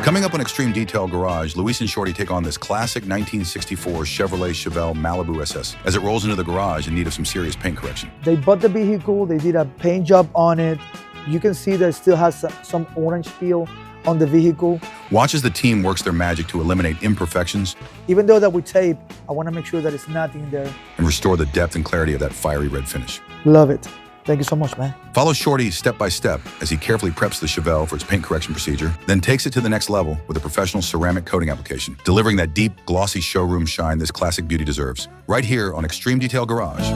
Coming up on Extreme Detail Garage, Luis and Shorty take on this classic 1964 Chevrolet Chevelle Malibu SS as it rolls into the garage in need of some serious paint correction. They bought the vehicle, they did a paint job on it. You can see that it still has some orange peel on the vehicle. Watch as the team works their magic to eliminate imperfections. Even though that we tape, I want to make sure that it's nothing there. And restore the depth and clarity of that fiery red finish. Love it. Thank you so much, man. Follow Shorty step by step as he carefully preps the Chevelle for its paint correction procedure, then takes it to the next level with a professional ceramic coating application, delivering that deep, glossy showroom shine this classic beauty deserves. Right here on Extreme Detail Garage.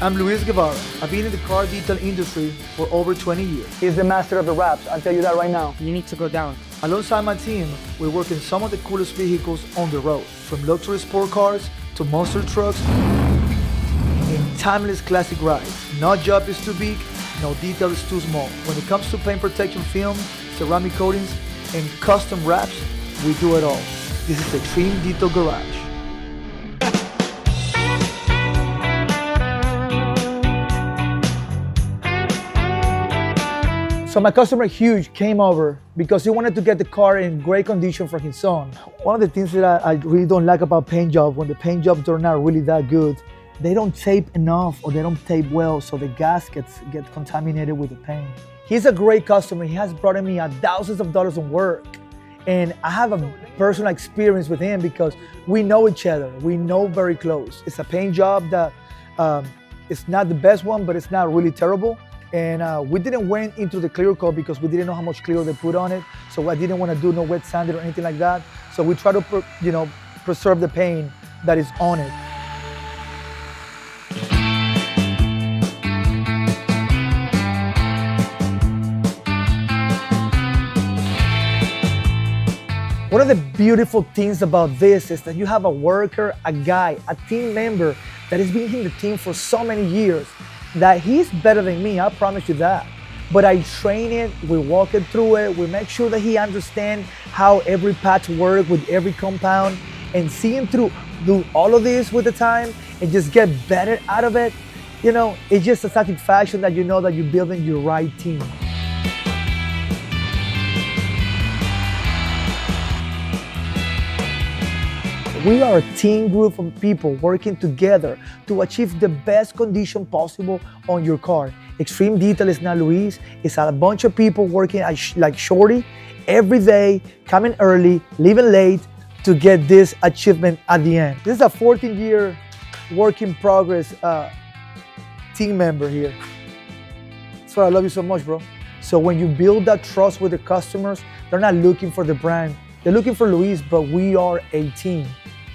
I'm Luis Guevara. I've been in the car detail industry for over 20 years. He's the master of the wraps, I'll tell you that right now. You need to go down. Alongside my team, we work in some of the coolest vehicles on the road, from luxury sport cars to monster trucks and timeless classic rides. No job is too big, no detail is too small. When it comes to paint protection film, ceramic coatings, and custom wraps, we do it all. This is Extreme Detail Garage. So my customer, Hugh, came over because he wanted to get the car in great condition for his son. One of the things that I really don't like about paint jobs, when the paint jobs are not really that good, they don't tape enough or they don't tape well, so the gaskets get contaminated with the paint. He's a great customer. He has brought me thousands of dollars of work. And I have a personal experience with him because we know each other. We know very close. It's a paint job that it's not the best one, but it's not really terrible. And we didn't went into the clear coat because we didn't know how much clear they put on it. So I didn't want to do no wet sanding or anything like that. So we try to, preserve the paint that is on it. One of the beautiful things about this is that you have a worker, a guy, a team member that has been in the team for so many years, that he's better than me, I promise you that. But I train it, we walk it through it, we make sure that he understands how every patch works with every compound, and seeing through all of this with the time and just get better out of it, it's just a satisfaction that you know that you're building your right team. We are a team group of people working together to achieve the best condition possible on your car. Extreme Detail is not Luis, it's a bunch of people working like Shorty every day, coming early, leaving late to get this achievement at the end. This is a 14-year work in progress team member here. That's why I love you so much, bro. So when you build that trust with the customers, they're not looking for the brand, they're looking for Luis, but we are a team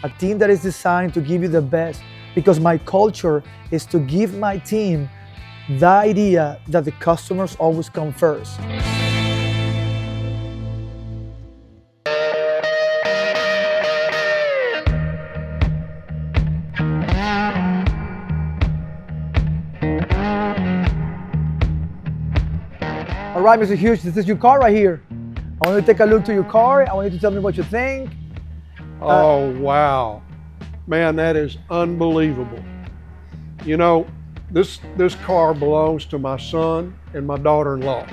that is designed to give you the best, because my culture is to give my team the idea that the customers always come first. All right, Mr. Hughes, this is your car right here. I want you to take a look to your car. I want you to tell me what you think. Oh, wow. Man, that is unbelievable. This car belongs to my son and my daughter-in-law.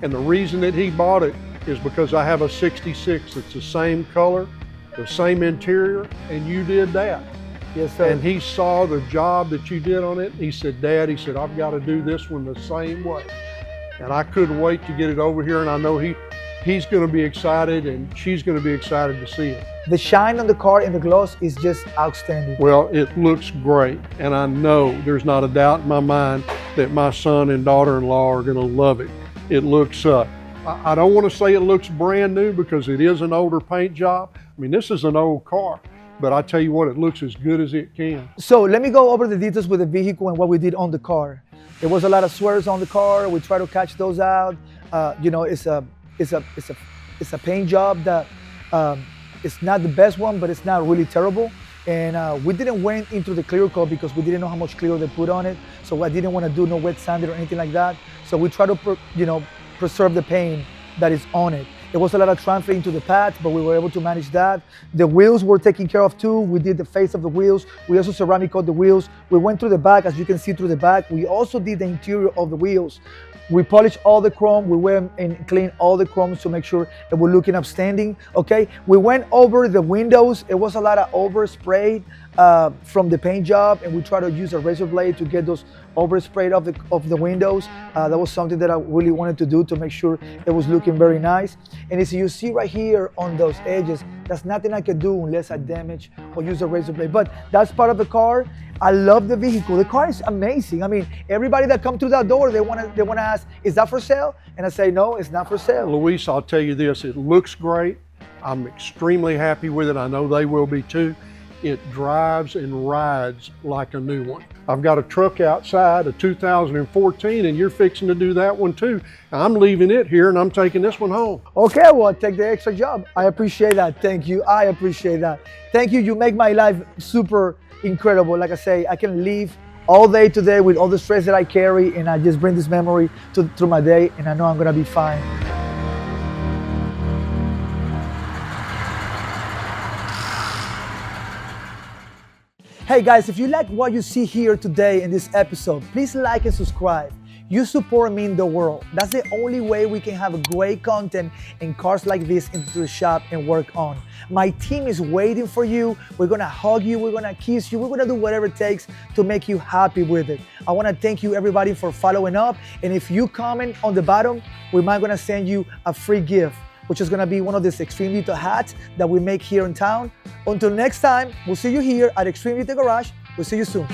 And the reason that he bought it is because I have a 66 that's the same color, the same interior, and you did that. Yes, sir. And he saw the job that you did on it. He said, Dad, I've got to do this one the same way. And I couldn't wait to get it over here, and I know he's going to be excited and she's going to be excited to see it. The shine on the car and the gloss is just outstanding. Well, it looks great, and I know there's not a doubt in my mind that my son and daughter-in-law are going to love it. It looks, I don't want to say it looks brand new because it is an older paint job. I mean, this is an old car, but I tell you what, it looks as good as it can. So let me go over the details with the vehicle and what we did on the car. There was a lot of swears on the car. We try to catch those out. It's a paint job that it's not the best one, but it's not really terrible. And we didn't went into the clear coat because we didn't know how much clear they put on it. So I didn't want to do no wet sanding or anything like that. So we try to, preserve the paint that is on it. It was a lot of transferring to the pad, but we were able to manage that. The wheels were taken care of too. We did the face of the wheels. We also ceramic coat the wheels. We went through the back, as you can see through the back. We also did the interior of the wheels. We polished all the chrome. We went and cleaned all the chromes to make sure it was looking upstanding, okay? We went over the windows. It was a lot of oversprayed from the paint job, and we tried to use a razor blade to get those oversprayed of the windows. That was something that I really wanted to do to make sure it was looking very nice. And as you see right here on those edges, there's nothing I can do unless I damage or use a razor blade. But that's part of the car. I love the vehicle. The car is amazing. I mean, everybody that comes through that door, they want to ask, is that for sale? And I say, no, it's not for sale. Luis, I'll tell you this, it looks great. I'm extremely happy with it. I know they will be too. It drives and rides like a new one. I've got a truck outside, a 2014, and you're fixing to do that one too. I'm leaving it here and I'm taking this one home. Okay, well, I'll take the extra job. I appreciate that. Thank you. I appreciate that. Thank you. You make my life super incredible. Like I say, I can leave all day today with all the stress that I carry, and I just bring this memory through my day, and I know I'm gonna be fine. Hey guys, if you like what you see here today in this episode, please like and subscribe. Your support means the world. That's the only way we can have great content and cars like this into the shop and work on. My team is waiting for you. We're gonna hug you, we're gonna kiss you, we're gonna do whatever it takes to make you happy with it. I wanna thank you everybody for following up, and if you comment on the bottom, we might gonna send you a free gift, which is gonna be one of these Extreme Detail hats that we make here in town. Until next time, we'll see you here at Extreme Detail Garage. We'll see you soon.